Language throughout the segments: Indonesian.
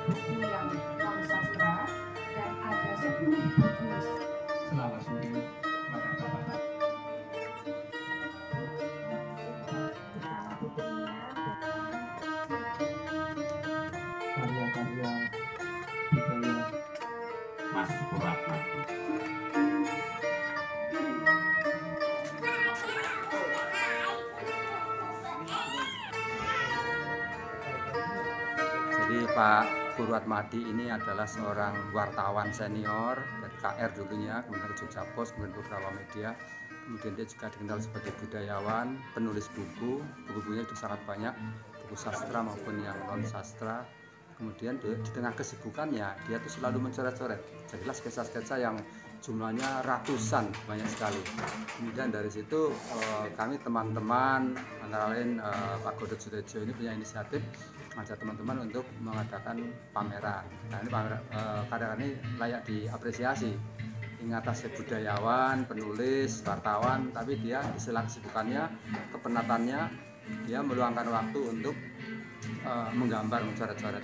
buku yang non sastra dan ada 10 buku. Selamat sore, Bapak. Karya-karya budaya Mas Purwatmadi. Jadi Pak Purwatmadi ini adalah seorang wartawan senior dari KR dulunya, kemudian ke Jogja Pos, kemudian beberapa media. Kemudian dia juga dikenal sebagai budayawan, penulis buku, buku-bukunya itu sangat banyak, buku sastra maupun yang non sastra. Kemudian di tengah kesibukannya dia tuh selalu mencoret-coret, jadilah sketsa-sketsa yang jumlahnya ratusan, banyak sekali. Kemudian dari situ kami teman-teman antara lain Pak Godot Sutejo ini punya inisiatif ngajak teman-teman untuk mengadakan pameran. Nah ini karya ini layak diapresiasi. Ingat sebagai budayawan, penulis, wartawan, tapi dia di sela kesibukannya, kepenatannya, dia meluangkan waktu untuk menggambar, mencoret-coret.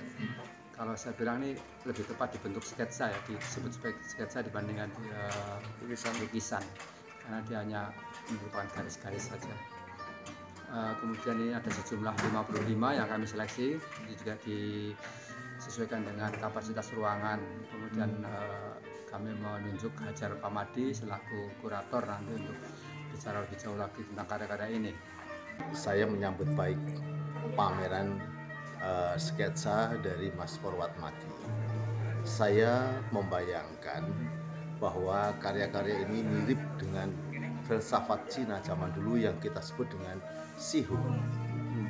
Kalau saya bilang ini lebih tepat dibentuk sketsa ya, disebut sebagai sketsa dibandingkan lukisan, karena dia hanya merupakan garis-garis saja. Kemudian ini ada sejumlah 55 yang kami seleksi, ini juga disesuaikan dengan kapasitas ruangan. Kemudian kami menunjuk Hajar Pamadi selaku kurator nanti untuk bicara lebih jauh lagi tentang karya-karya ini. Saya menyambut baik pameran sketsa dari Mas Purwatmadi. Saya membayangkan bahwa karya-karya ini mirip dengan filsafat Cina zaman dulu yang kita sebut dengan Sihu.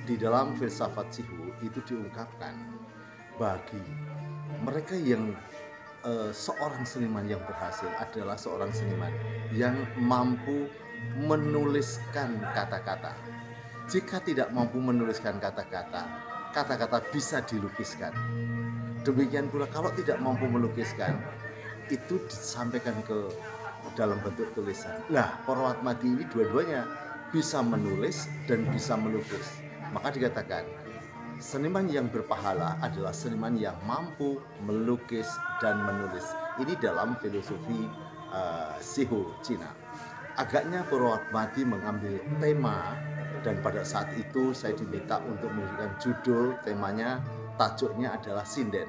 Di dalam filsafat Sihu itu diungkapkan bagi mereka yang seorang seniman yang berhasil adalah seorang seniman yang mampu menuliskan kata-kata. Jika tidak mampu menuliskan kata-kata, kata-kata bisa dilukiskan. Demikian pula kalau tidak mampu melukiskan, itu disampaikan ke dalam bentuk tulisan. Nah, Purwatmadi ini dua-duanya bisa menulis dan bisa melukis. Maka dikatakan seniman yang berpahala adalah seniman yang mampu melukis dan menulis. Ini dalam filosofi Sihu Cina. Agaknya Purwatmadi mengambil tema, dan pada saat itu saya diminta untuk memberikan judul, temanya, tajuknya adalah Sinden.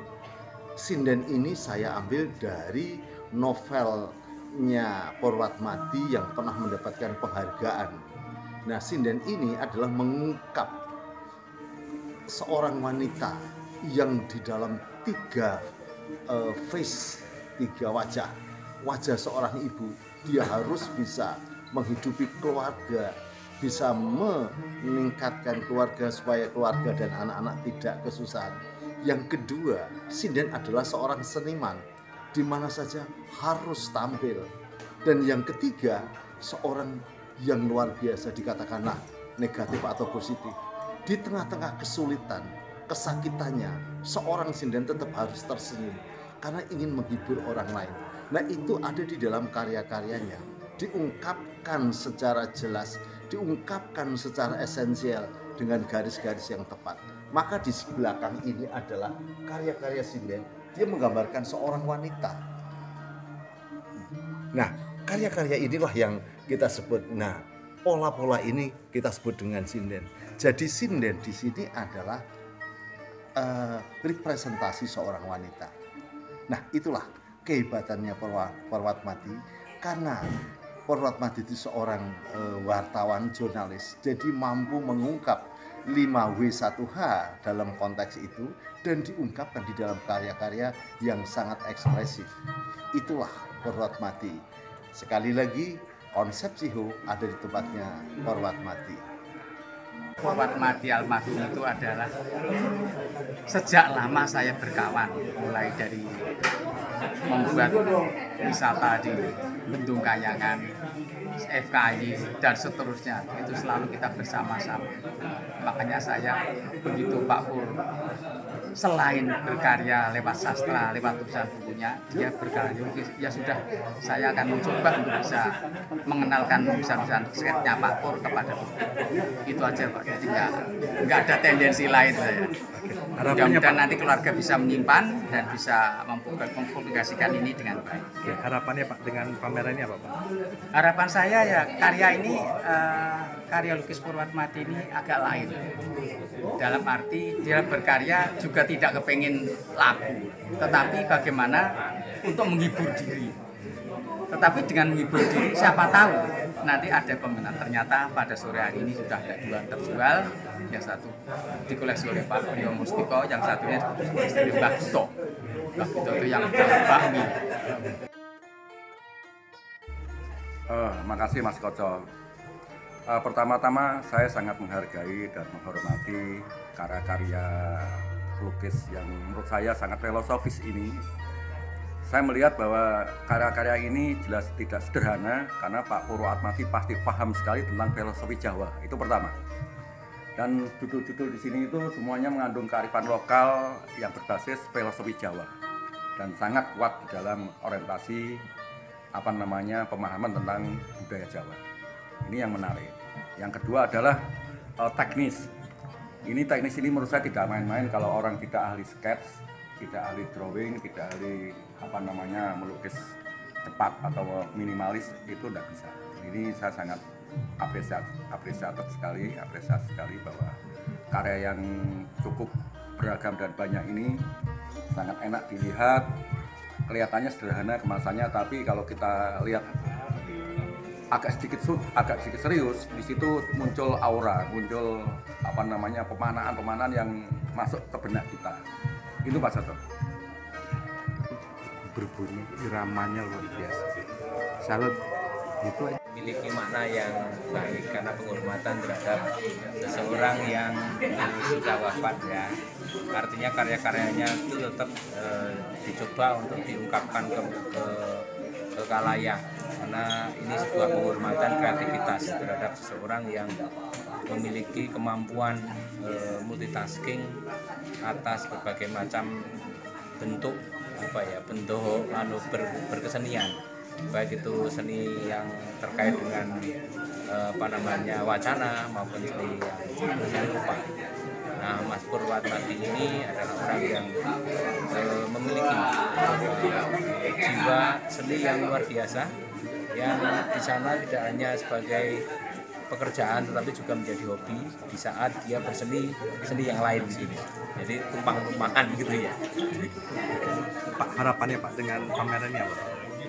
Sinden ini saya ambil dari novelnya Purwatmadi yang pernah mendapatkan penghargaan. Nah, Sinden ini adalah mengungkap seorang wanita yang di dalam tiga wajah seorang ibu. Dia harus bisa menghidupi keluarga, bisa meningkatkan keluarga supaya keluarga dan anak-anak tidak kesusahan. Yang kedua, Sinden adalah seorang seniman di mana saja harus tampil. Dan yang ketiga, seorang yang luar biasa, dikatakanlah negatif atau positif. Di tengah-tengah kesulitan, kesakitannya, seorang Sinden tetap harus tersenyum karena ingin menghibur orang lain. Nah, itu ada di dalam karya-karyanya, diungkapkan secara jelas, diungkapkan secara esensial dengan garis-garis yang tepat. Maka di belakang ini adalah karya-karya Sinden. Dia menggambarkan seorang wanita. Nah, karya-karya inilah yang kita sebut. Nah, pola-pola ini kita sebut dengan Sinden. Jadi Sinden di sini adalah representasi seorang wanita. Nah, itulah kehebatannya Purwatmadi, karena Purwatmadi itu seorang wartawan, jurnalis, jadi mampu mengungkap 5W1H dalam konteks itu dan diungkapkan di dalam karya-karya yang sangat ekspresif. Itulah Purwatmadi. Sekali lagi, konsep Sihu ada di tempatnya Purwatmadi. Purwatmadi almarhum itu adalah sejak lama saya berkawan, mulai dari membuat wisata di Bendung Kayangan, FKI dan seterusnya, itu selalu kita bersama-sama. Makanya saya begitu Pak Pur selain berkarya lewat sastra, lewat tulisan bukunya, dia berkarya lukis. Ya sudah, saya akan mencoba untuk bisa mengenalkan tulisan-tulisan sketnya Pak Pur kepada publik. Itu aja Pak, jadi nggak ada tendensi lain saya. Harapannya, Mudah-mudahan Pak? nanti keluarga bisa menyimpan dan bisa mempublikasikan ini dengan baik. Oke, harapannya Pak dengan pameran ini apa Pak? Harapan saya ya karya ini, karya lukis Purwatmati ini agak lain. Dalam arti dia berkarya juga tidak kepingin laku, tetapi bagaimana untuk menghibur diri. Tetapi dengan menghibur diri, siapa tahu nanti ada peminat. Ternyata pada sore hari ini sudah ada 2 terjual. Yang satu dikoleksi oleh Pak Priyo Mustiko, yang satunya dikoleksi oleh Mbak Gito. Mbak Gito itu yang bakmi. Makasih Mas Koco. Pertama-tama saya sangat menghargai dan menghormati karya-karya pelukis yang menurut saya sangat filosofis ini. Saya melihat bahwa karya-karya ini jelas tidak sederhana karena Pak Purwatmati pasti paham sekali tentang filosofi Jawa. Itu pertama. Dan judul-judul di sini itu semuanya mengandung kearifan lokal yang berbasis filosofi Jawa dan sangat kuat di dalam orientasi pemahaman tentang budaya Jawa. Ini yang menarik. Yang kedua adalah teknis. Teknis ini menurut saya tidak main-main. Kalau orang tidak ahli sketch, tidak ahli drawing, tidak ahli melukis cepat atau minimalis, itu tidak bisa. Ini saya sangat apresiasi sekali bahwa karya yang cukup beragam dan banyak ini sangat enak dilihat. Kelihatannya sederhana kemasannya, tapi kalau kita lihat agak sedikit serius, di situ muncul aura, muncul pemanaan yang masuk ke benak kita. Itu Pak Sato. Berbunyi iramanya luar biasa. Salut. Itu memiliki makna yang baik karena penghormatan terhadap seseorang yang sudah wafat ya. Artinya karya-karyanya itu tetap dicoba untuk diungkapkan ke khalayak, karena ini sebuah penghormatan kreativitas terhadap seseorang yang memiliki kemampuan multitasking atas berbagai macam bentuk berkesenian, baik itu seni yang terkait dengan wacana maupun seni rupa. Nah, Mas Purwatmati ini adalah orang yang memiliki jiwa seni yang luar biasa, yang di sana tidak hanya sebagai pekerjaan tetapi juga menjadi hobi di saat dia berseni yang lain di sini. Jadi tumpang-tumpangan gitu ya. Pak, harapannya Pak dengan pamerannya apa?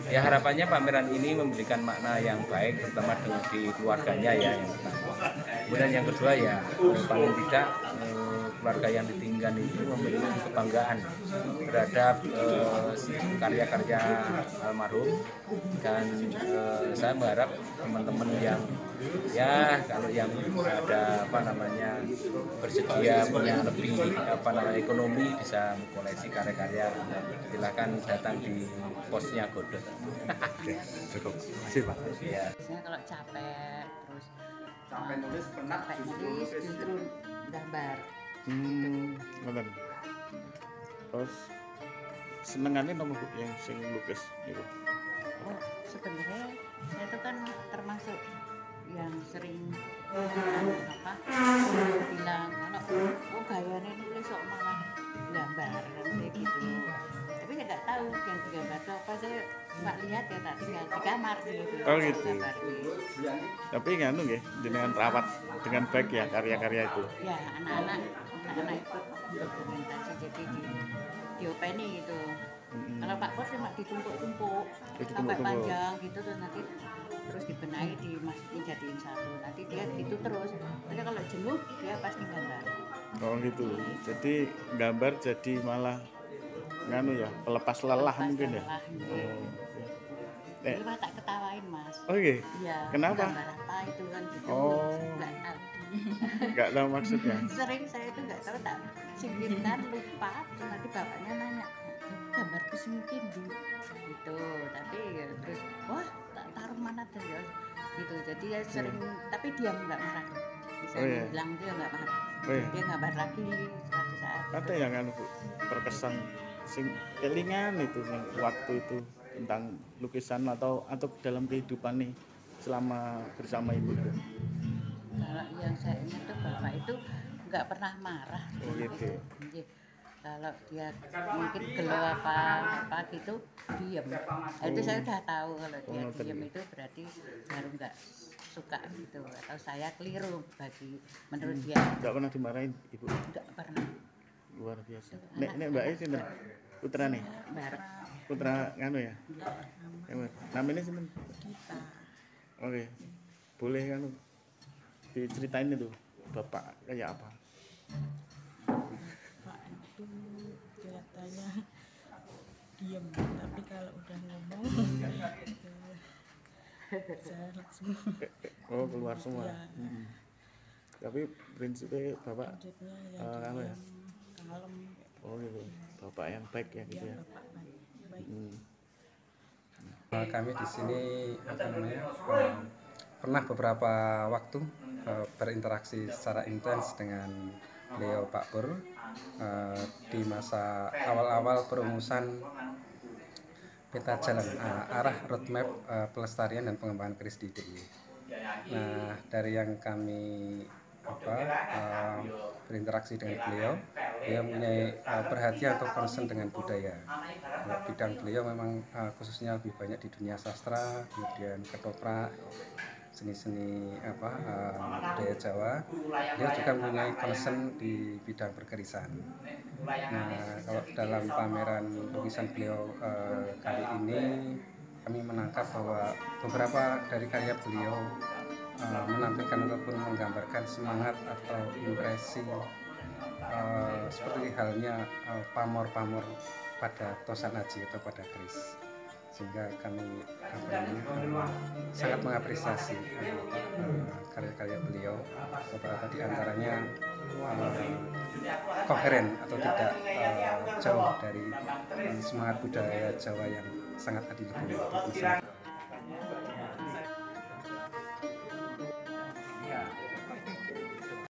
Ya, harapannya pameran ini memberikan makna yang baik terutama di keluarganya ya yang pertama. Kemudian yang kedua ya paling tidak keluarga yang ditinggal itu memiliki kebanggaan terhadap karya-karya almarhum, dan saya mengharap teman-teman yang kalau yang ada bersedia punya lebih ekonomi bisa mengkoleksi karya-karya, silakan datang di posnya Godot. Oke, cukup. Makasih Pak. Ya. Biasanya kalau capek terus Sampai nulis penat nulis justru gambar. Ngoten. Terus senengannya nomor yang sing lukis gitu. Oh, sebenarnya saya itu kan termasuk yang sering bilang kalau gayanya nulis kok malah gambar kayak gitu. Tapi saya nggak tahu yang digambar itu apa, saya cuma lihat ya tak tinggal di kamar gitu. Oh gitu. Gambarnya. Tapi nganu nggih, jenengan rawat dengan baik ya karya-karya itu. Ya anak-anak ikut dokumentasi, jadi diopeni gitu. Kalau Pak Pur cuma ditumpuk-tumpuk sampai panjang gitu, terus nanti dibenahi, dimasukin jadiin satu, nanti dia gitu terus. Tapi kalau jenuh dia pasti gambar. Oh gitu. Jadi gambar jadi malah nganu ya, pelepas lelah mungkin ya. Jadi tak ketawain Mas. Oh iya. Iya. Kenapa? Gambar apa itu kan gitu. Oh. Nggak tahu. Nggak tahu maksudnya. Sering saya itu nggak tahu, tak singkirkan lupa, terus nanti bapaknya nanya gambarku mungkin gitu, tapi ya, terus wah tak taruh mana tuh ya gitu. Jadi ya sering tapi dia nggak marah, bisa bilang dia nggak marah. Dia gambar lagi suatu saat. Ada yang kan berkesan sing kelingan itu waktu itu tentang lukisan atau dalam kehidupan nih selama bersama ibu itu. Kalau yang saya ingat tuh bapak itu nggak pernah marah. Oh, gitu. Nggih. Kalau dia mungkin gelo apa gitu diem. Nah, itu saya udah tahu kalau dia diem itu berarti baru nggak suka gitu atau saya keliru bagi menurut dia. Nggak pernah dimarahin ibu? Nggak pernah. Luar biasa. Nek mbak sinten? Putra nih? Putra nganu ya? Namanya sinten? Kita. Oke. Boleh kan diceritain itu bapak kayak apa? Pak itu kelihatannya diem, tapi kalau udah ngomong saya langsung keluar semua. Ya. Tapi prinsipnya bapak Prinsipnya apa ya? kalem. Oh gitu. Bapak yang baik ya gitu ya. Bapak baik. Kami di sini pernah beberapa waktu berinteraksi secara intens dengan beliau Pak Pur di masa awal-awal perumusan peta jalan arah roadmap pelestarian dan pengembangan keris di DIY. Nah, dari yang kami berinteraksi dengan beliau mempunyai perhatian atau concern dengan budaya. Bidang beliau memang khususnya lebih banyak di dunia sastra, kemudian ketoprak, seni-seni budaya Jawa. Beliau juga mempunyai concern di bidang perkerisan. Nah, kalau dalam pameran lukisan beliau kali ini kami menangkap bahwa beberapa dari karya beliau menampilkan ataupun menggambarkan semangat atau impresi seperti halnya pamor-pamor pada tosan aji atau pada keris, sehingga kami sangat mengapresiasi karya-karya beliau. Beberapa di antaranya koheren atau tidak jauh dari semangat budaya Jawa yang sangat adiluhung.